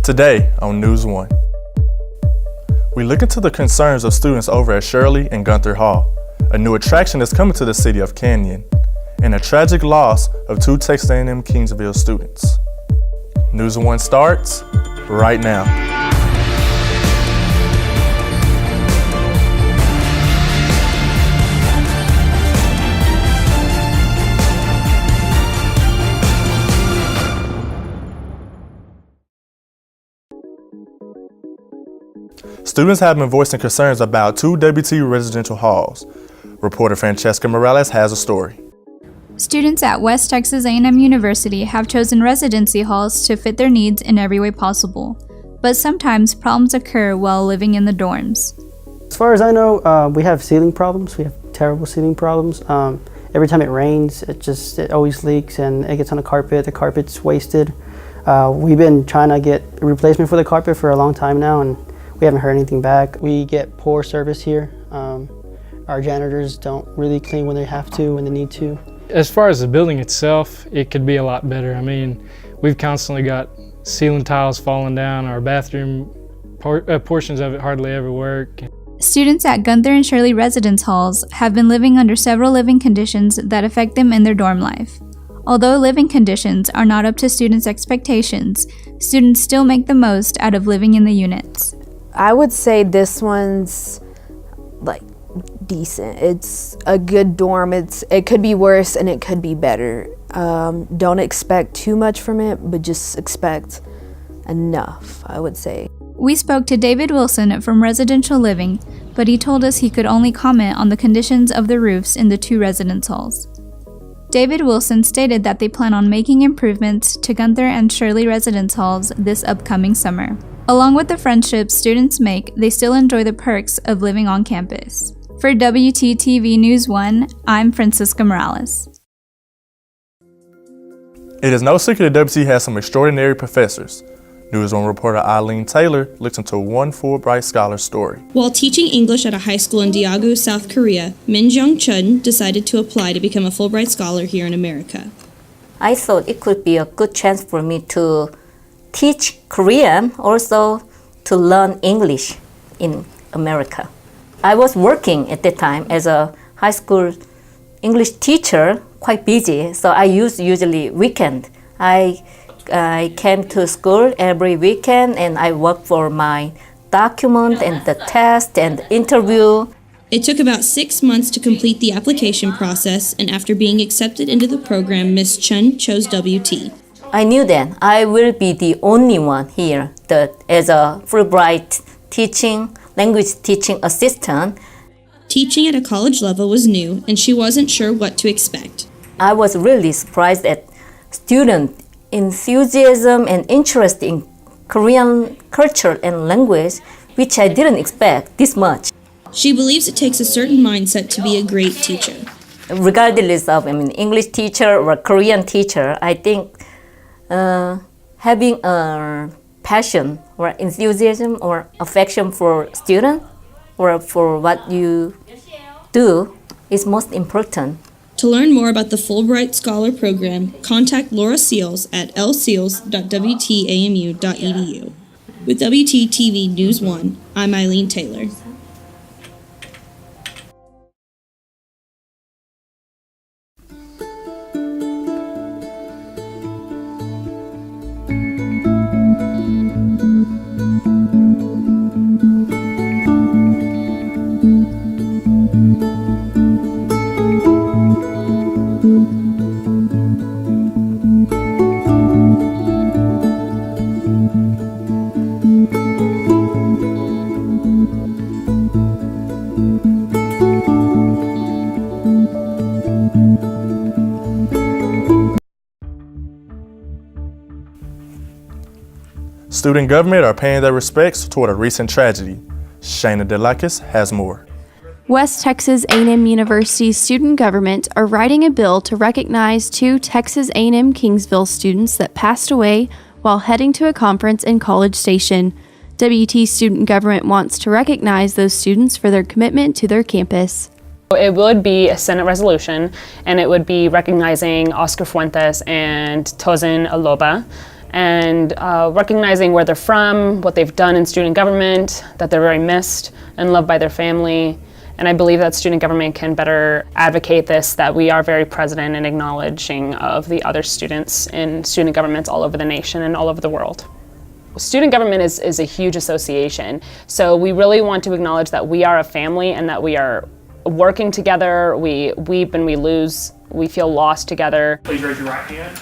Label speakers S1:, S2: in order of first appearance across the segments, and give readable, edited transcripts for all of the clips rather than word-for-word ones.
S1: Today on News One, we look into the concerns of students over at Shirley and Gunther Hall, a new attraction that's coming to the city of Canyon, and a tragic loss of two Texas A&M Kingsville students. News One starts right now. Students have been voicing concerns about two WT residential halls. Reporter Francesca Morales has a story.
S2: Students at West Texas A&M University have chosen residency halls to fit their needs in every way possible, but sometimes problems occur while living in the dorms.
S3: As far as I know, we have ceiling problems. We have terrible ceiling problems. Every time it rains, it always leaks and it gets on the carpet. The carpet's wasted. We've been trying to get a replacement for the carpet for a long time now, and we haven't heard anything back. We get poor service here. Our janitors don't really clean when they have to, when they need to.
S4: As far as the building itself, it could be a lot better. I mean, we've constantly got ceiling tiles falling down. Our bathroom, portions of it hardly ever work.
S2: Students at Gunther and Shirley residence halls have been living under several living conditions that affect them in their dorm life. Although living conditions are not up to students' expectations, students still make the most out of living in the units.
S5: I would say this one's like decent. It's a good dorm. It could be worse and it could be better. Don't expect too much from it, but just expect enough, I would say.
S2: We spoke to David Wilson from Residential Living, but he told us he could only comment on the conditions of the roofs in the two residence halls. David Wilson stated that they plan on making improvements to Gunther and Shirley residence halls this upcoming summer. Along with the friendships students make, they still enjoy the perks of living on campus. For WTTV News 1, I'm Francisca Morales.
S1: It is no secret that WT has some extraordinary professors. News One reporter Eileen Taylor looks into one Fulbright Scholar story.
S6: While teaching English at a high school in Daegu, South Korea, Min Jung-chun decided to apply to become a Fulbright Scholar here in America.
S7: I thought it could be a good chance for me to teach Korean, also to learn English in America. I was working at that time as a high school English teacher, quite busy, so I usually weekend. I came to school every weekend and I worked for my document and the test and the interview.
S6: It took about 6 months to complete the application process, and after being accepted into the program, Ms. Chun chose WT.
S7: I knew that I will be the only one here as a Fulbright language teaching assistant.
S6: Teaching at a college level was new, and she wasn't sure what to expect.
S7: I was really surprised at student enthusiasm and interest in Korean culture and language, which I didn't expect this much.
S6: She believes it takes a certain mindset to be a great teacher.
S7: Regardless of English teacher or Korean teacher, I think having a passion or enthusiasm or affection for students or for what you do is most important.
S6: To learn more about the Fulbright Scholar Program, contact Laura Seals at lseals.wtamu.edu. With WTTV News 1, I'm Eileen Taylor.
S1: Student government are paying their respects toward a recent tragedy. Shayna Delakis has more.
S8: West Texas A&M University's student government are writing a bill to recognize two Texas A&M Kingsville students that passed away while heading to a conference in College Station. WT student government wants to recognize those students for their commitment to their campus.
S9: It would be a Senate resolution, and it would be recognizing Oscar Fuentes and Tozin Aloba. and recognizing where they're from, what they've done in student government, that they're very missed and loved by their family. And I believe that student government can better advocate this, that we are very present and acknowledging of the other students in student governments all over the nation and all over the world. Student government is a huge association, so we really want to acknowledge that we are a family and that we are working together. We weep and we lose, we feel lost together.
S10: Please raise your right hand.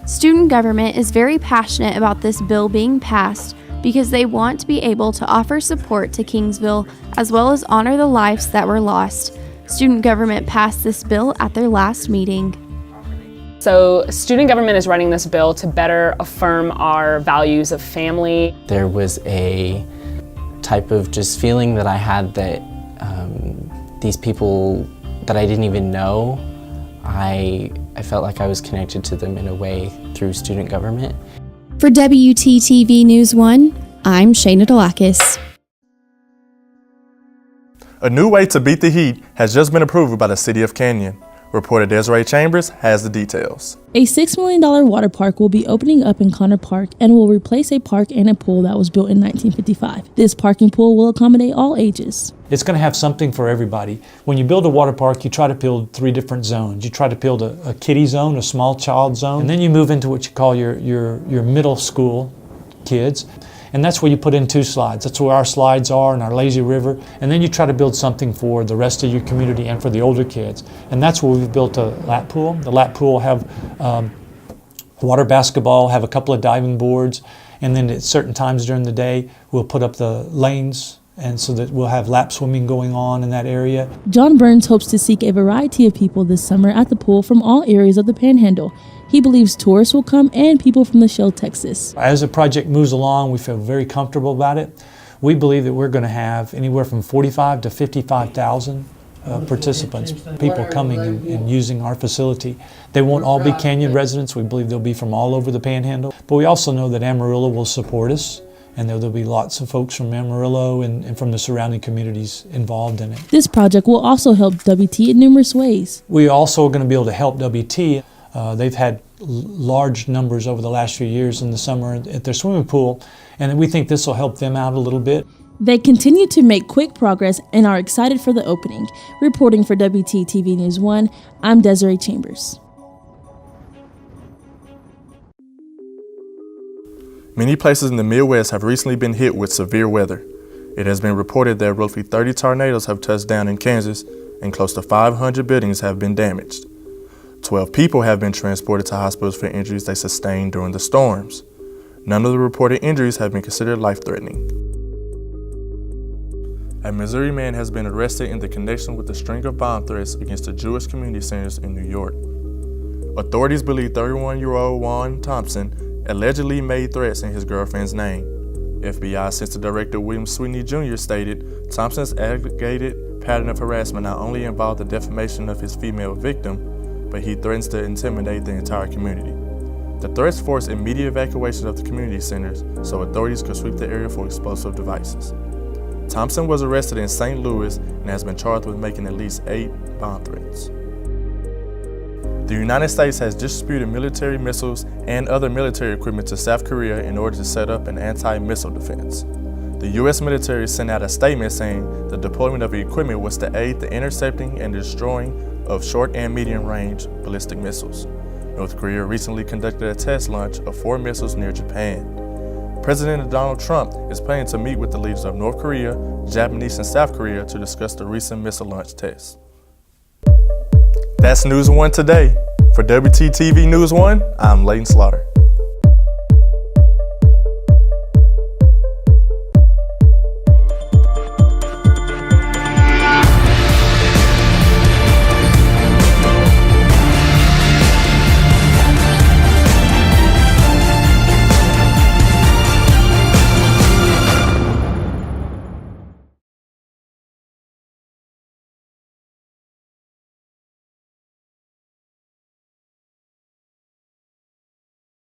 S8: Student government is very passionate about this bill being passed because they want to be able to offer support to Kingsville as well as honor the lives that were lost. Student government passed this bill at their last meeting.
S9: So student government is writing this bill to better affirm our values of family.
S11: There was a type of just feeling that I had that these people that I didn't even know, I felt like I was connected to them in a way through student government.
S12: For WTTV News 1, I'm Shayna Delakis.
S1: A new way to beat the heat has just been approved by the City of Canyon. Reporter Desiree Chambers has the details.
S13: A $6 million water park will be opening up in Connor Park and will replace a park and a pool that was built in 1955. This parking pool will accommodate all ages.
S14: It's going to have something for everybody. When you build a water park, you try to build 3 different zones. You try to build a kiddie zone, a small child zone, and then you move into what you call your middle school kids. And that's where you put in 2 slides. That's where our slides are and our lazy river. And then you try to build something for the rest of your community and for the older kids. And that's where we've built a lap pool. The lap pool will have water basketball, have a couple of diving boards, and then at certain times during the day, we'll put up the lanes, and so that we'll have lap swimming going on in that area.
S13: John Burns hopes to seek a variety of people this summer at the pool from all areas of the Panhandle. He believes tourists will come and people from the Shell, Texas.
S14: As the project moves along, we feel very comfortable about it. We believe that we're going to have anywhere from 45 to 55,000 participants, people coming and using our facility. They won't all be Canyon residents. We believe they'll be from all over the Panhandle. But we also know that Amarillo will support us, and there'll be lots of folks from Amarillo and from the surrounding communities involved in it.
S13: This project will also help WT in numerous ways.
S14: We also are going to be able to help WT. They've had large numbers over the last few years in the summer at their swimming pool, and we think this will help them out a little bit.
S13: They continue to make quick progress and are excited for the opening. Reporting for WTTV News 1, I'm Desiree Chambers.
S1: Many places in the Midwest have recently been hit with severe weather. It has been reported that roughly 30 tornadoes have touched down in Kansas and close to 500 buildings have been damaged. 12 people have been transported to hospitals for injuries they sustained during the storms. None of the reported injuries have been considered life-threatening. A Missouri man has been arrested in the connection with a string of bomb threats against the Jewish community centers in New York. Authorities believe 31-year-old Juan Thompson allegedly made threats in his girlfriend's name. FBI Assistant Director William Sweeney Jr. stated Thompson's alleged pattern of harassment not only involved the defamation of his female victim, but he threatens to intimidate the entire community. The threats forced immediate evacuation of the community centers so authorities could sweep the area for explosive devices. Thompson was arrested in St. Louis and has been charged with making at least 8 bomb threats. The United States has distributed military missiles and other military equipment to South Korea in order to set up an anti-missile defense. The U.S. military sent out a statement saying the deployment of the equipment was to aid the intercepting and destroying of short and medium-range ballistic missiles. North Korea recently conducted a test launch of 4 missiles near Japan. President Donald Trump is planning to meet with the leaders of North Korea, Japanese, and South Korea to discuss the recent missile launch tests. That's News 1 today. For WTTV News 1, I'm Layton Slaughter.